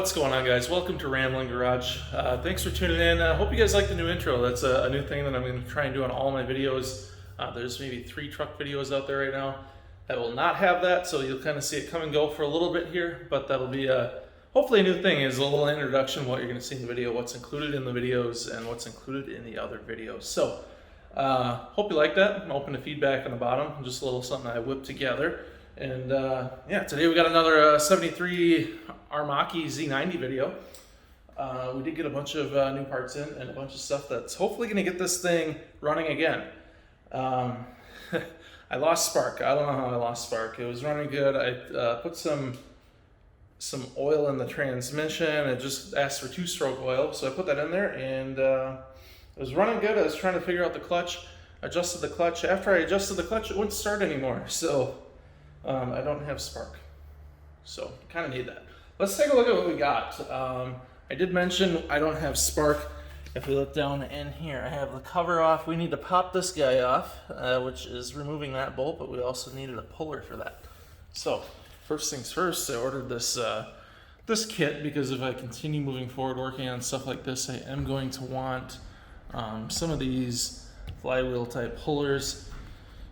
What's going on, guys? Welcome to Rambling Garage. Thanks for tuning in. I hope you guys like the new intro. That's a new thing that I'm going to try and do on all my videos. There's maybe 3 truck videos out there right now that will not have that, so you'll kind of see it come and go for a little bit here, but that'll be hopefully a new thing. Is a little introduction, what you're going to see in the video, what's included in the videos, and what's included in the other videos. So hope you like that. I'm open to feedback on the bottom. Just a little something I whipped together. And yeah, today we got another 73 Aermacchi Z90 video. We did get a bunch of new parts in and a bunch of stuff that's hopefully going to get this thing running again. I lost spark. I don't know how I lost spark. It was running good. I put some oil in the transmission. It just asked for 2-stroke oil, so I put that in there, and it was running good. I was trying to figure out the clutch. Adjusted the clutch. After I adjusted the clutch, it wouldn't start anymore. So I don't have spark. So kind of need that. Let's take a look at what we got. I did mention I don't have spark. If we look down in here, I have the cover off. We need to pop this guy off, which is removing that bolt, but we also needed a puller for that. So first things first, I ordered this this kit because if I continue moving forward working on stuff like this, I am going to want some of these flywheel type pullers.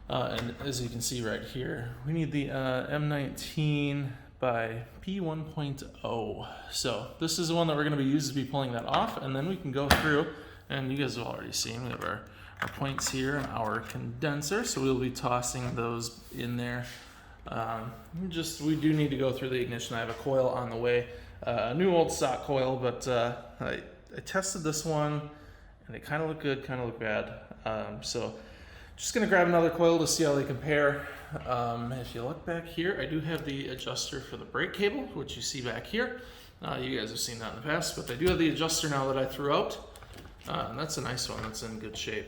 And as you can see right here, we need the M19 by P1.0. So this is the one that we're going to be using to be pulling that off, and then we can go through, and you guys have already seen, we have our points here and our condenser, so we'll be tossing those in there. We do need to go through the ignition. I have a coil on the way, a new old stock coil, but I tested this one, and it kind of looked good, kind of looked bad. So just gonna grab another coil to see how they compare. If you look back here, I do have the adjuster for the brake cable, which you see back here. You guys have seen that in the past, but I do have the adjuster now that I threw out. And that's a nice one, that's in good shape.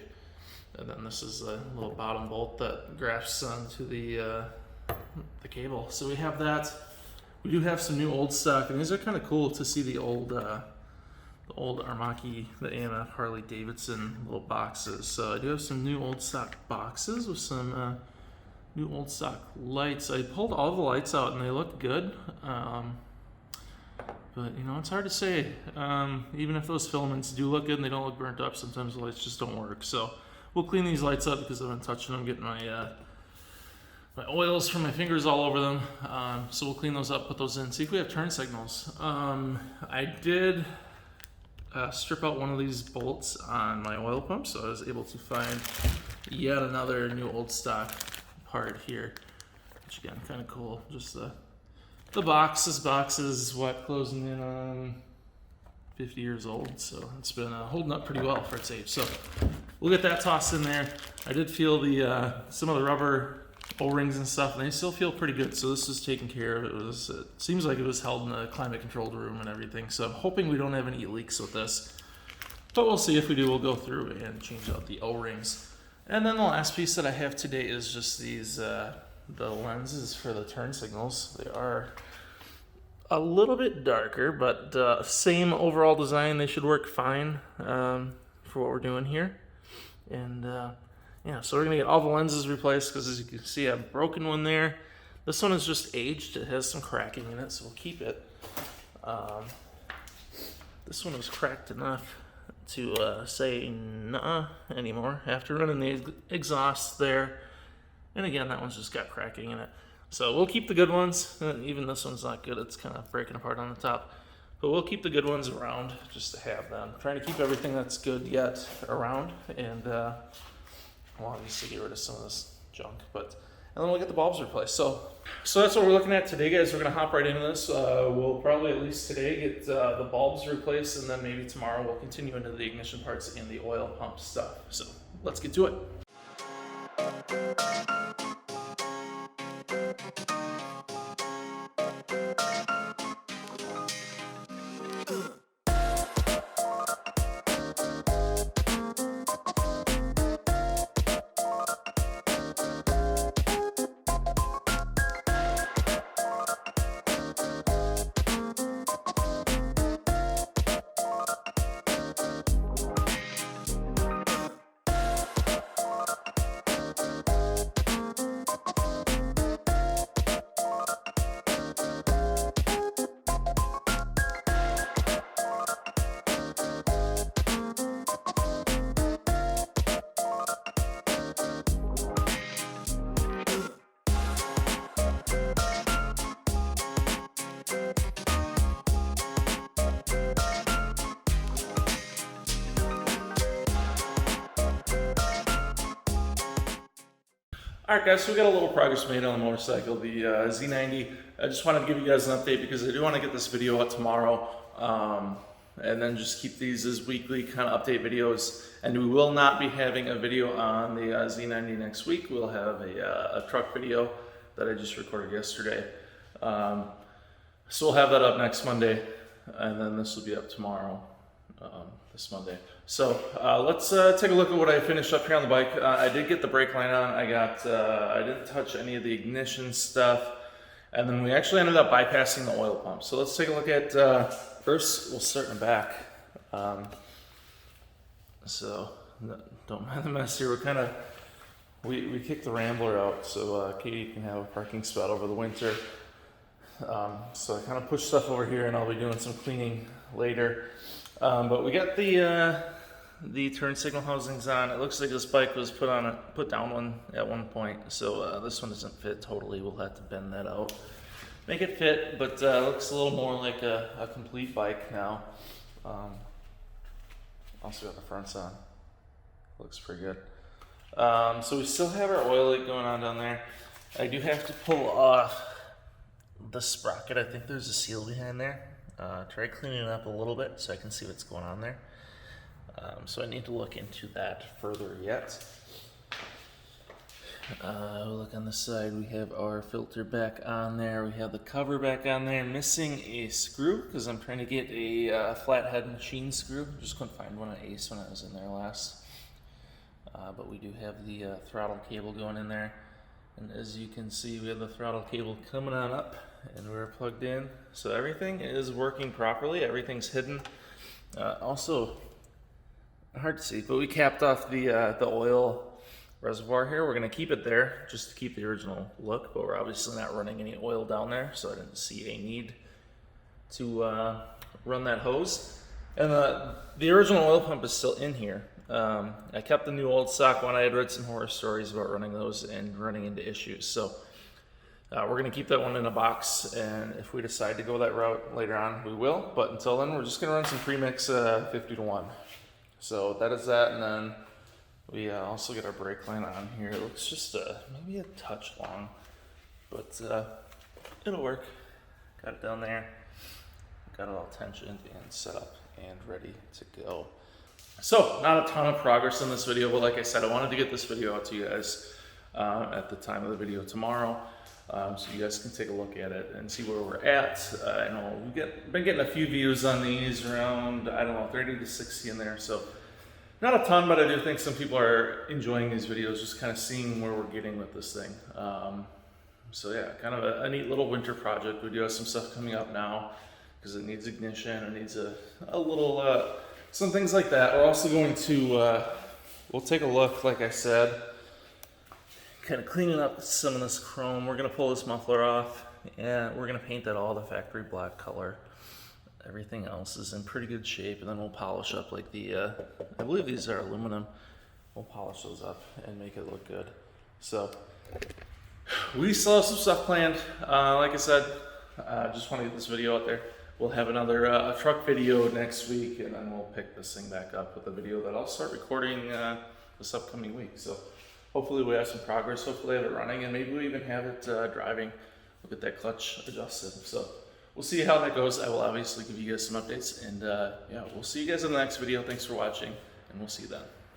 And then this is a little bottom bolt that grafts onto the cable. So we have that. We do have some new old stock, and these are kind of cool to see the old Aermacchi, the AMF Harley Davidson little boxes. So I do have some new old stock boxes with some new old stock lights. I pulled all the lights out and they look good. But you know, it's hard to say. Even if those filaments do look good and they don't look burnt up, sometimes the lights just don't work. So we'll clean these lights up because I've been touching them, getting my oils from my fingers all over them. So we'll clean those up, put those in, see if we have turn signals. I did strip out one of these bolts on my oil pump, so I was able to find yet another new old stock part here, which again, kind of cool. Just the box. This box is what, closing in on 50 years old, so it's been holding up pretty well for its age. So we'll get that tossed in there. I did feel the some of the rubber O-rings and stuff, and they still feel pretty good. So this is taken care of. It seems like it was held in a climate controlled room and everything. So I'm hoping we don't have any leaks with this, but we'll see. If we do, we'll go through and change out the O-rings. And then the last piece that I have today is just these the lenses for the turn signals. They are a little bit darker, but same overall design. They should work fine for what we're doing here. And yeah, so we're gonna get all the lenses replaced because, as you can see, I have a broken one there. This one is just aged. It has some cracking in it, so we'll keep it. This one was cracked enough to say nah anymore after running the exhaust there. And again, that one's just got cracking in it. So we'll keep the good ones. Even this one's not good. It's kind of breaking apart on the top. But we'll keep the good ones around just to have them. Trying to keep everything that's good yet around, and we'll obviously get rid of some of this junk, and then we'll get the bulbs replaced. So that's what we're looking at today, guys. We're gonna hop right into this. We'll probably at least today get the bulbs replaced, and then maybe tomorrow we'll continue into the ignition parts and the oil pump stuff. So let's get to it. Alright guys, so we got a little progress made on the motorcycle, the Z90. I just wanted to give you guys an update because I do want to get this video out tomorrow. And then just keep these as weekly kind of update videos. And we will not be having a video on the Z90 next week. We'll have a truck video that I just recorded yesterday. So we'll have that up next Monday, and then this will be up tomorrow, this Monday. So let's take a look at what I finished up here on the bike. I did get the brake line on. I didn't touch any of the ignition stuff, and then we actually ended up bypassing the oil pump. So let's take a look at, first we'll start in the back. So don't mind the mess here. We kicked the Rambler out so Katie can have a parking spot over the winter. So I kind of pushed stuff over here, and I'll be doing some cleaning later. But we got the turn signal housings on. It looks like this bike was put down at one point, so this one doesn't fit totally. We'll have to bend that out, make it fit, but looks a little more like a complete bike now. Also got the fronts on. Looks pretty good. So we still have our oil leak going on down there. I do have to pull off the sprocket. I think there's a seal behind there. Try cleaning it up a little bit so I can see what's going on there. So I need to look into that further yet. Look on the side, we have our filter back on there. We have the cover back on there. Missing a screw because I'm trying to get a flathead machine screw. Just couldn't find one at Ace when I was in there last. But we do have the throttle cable going in there. And as you can see, we have the throttle cable coming on up, and we're plugged in. So everything is working properly. Everything's hidden. Also, hard to see, but we capped off the oil reservoir here. We're going to keep it there just to keep the original look, but we're obviously not running any oil down there, so I didn't see a need to run that hose. And the original oil pump is still in here. I kept the new old stock one. I had read some horror stories about running those and running into issues. So we're going to keep that one in a box, and if we decide to go that route later on, we will. But until then, we're just going to run some premix 50-to-1. So that is that, and then we also get our brake line on here. It looks just maybe a touch long, but it'll work. Got it down there. Got it all tensioned and set up and ready to go. So, not a ton of progress in this video, but like I said, I wanted to get this video out to you guys at the time of the video tomorrow, so you guys can take a look at it and see where we're at. I know we've been getting a few views on these, around, I don't know, 30 to 60 in there, so not a ton, but I do think some people are enjoying these videos, just kind of seeing where we're getting with this thing. So yeah, kind of a neat little winter project. We do have some stuff coming up now, because it needs ignition, it needs a little... some things like that. We're also going to, we'll take a look, like I said, kind of cleaning up some of this chrome. We're going to pull this muffler off, and we're going to paint that all the factory black color. Everything else is in pretty good shape, and then we'll polish up like the, I believe these are aluminum. We'll polish those up and make it look good. So, we still have some stuff planned. Like I said, just want to get this video out there. We'll have another truck video next week, and then we'll pick this thing back up with a video that I'll start recording this upcoming week. So hopefully we have some progress, hopefully have it running, and maybe we even have it driving. We'll get that clutch adjusted. So we'll see how that goes. I will obviously give you guys some updates, and yeah, we'll see you guys in the next video. Thanks for watching, and we'll see you then.